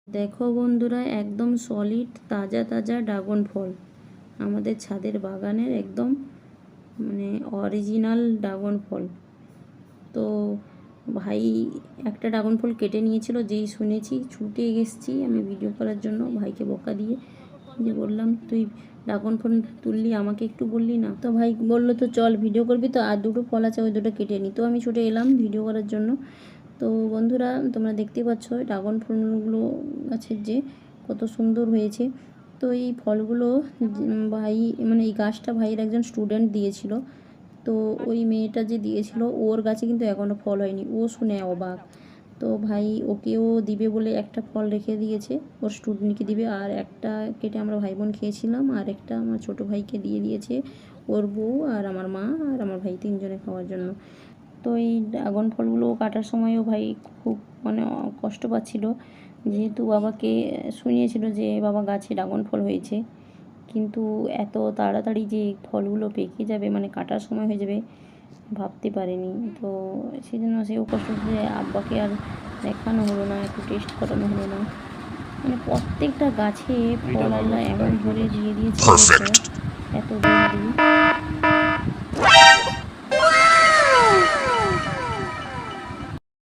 দেখো বন্ধুরা, একদম সলিড তাজা তাজা ড্রাগন ফল আমাদের ছাদের বাগানের একদম অরিজিনাল ড্রাগন ফল। তো ভাই একটা ড্রাগন ফল কেটে নিয়েছিল, যেই শুনেছি ছুটে এসেছি আমি ভিডিও করার জন্য। ভাইকে বকা দিয়ে যে বললাম, তুই ড্রাগন ফল তুললি, আমাকে একটু বললি না। তো ভাই বললো, তো চল ভিডিও করবি তো, আর দুটো ফল আছে ওই দুটো কেটে নিই। তো আমি ছুটে এলাম ভিডিও করার জন্য। তো বন্ধুরা, তোমরা দেখতে পাচ্ছ ড্রাগন ফলগুলো গাছের যে কত সুন্দর হয়েছে। তো এই ফলগুলো ভাই এই গাছটা ভাইয়ের একজন স্টুডেন্ট দিয়েছিল। তো ওই মেয়েটা যে দিয়েছিল ওর গাছে কিন্তু এখনও ফল হয়নি, ও শুনে অবাক। তো ভাই ওকেও দিবে বলে একটা ফল রেখে দিয়েছে, ওর স্টুডেন্টকে দিবে। আর একটা কেটে আমরা ভাই বোন খেয়েছিলাম, আর একটা আমার ছোটো ভাইকে দিয়ে দিয়েছে, ওর বউ আর আমার মা আর আমার ভাই তিনজনে খাওয়ার জন্য। তো এই ড্রাগন ফলগুলো কাটার সময়ও ভাই খুব কষ্ট পাচ্ছিল, যেহেতু বাবাকে শুনিয়েছিল যে বাবা গাছে ড্রাগন ফল হয়েছে, কিন্তু এত তাড়াতাড়ি যে ফলগুলো পেকে যাবে, কাটার সময় হয়ে যাবে, ভাবতে পারেনি। তো সেই জন্য সেও কষ্ট হচ্ছে, আব্বাকে আর দেখানো হলো না, একটু টেস্ট করানো হলো না। প্রত্যেকটা গাছে ফল আল্লাহ এমন ভরে দিয়ে দিয়েছে, এত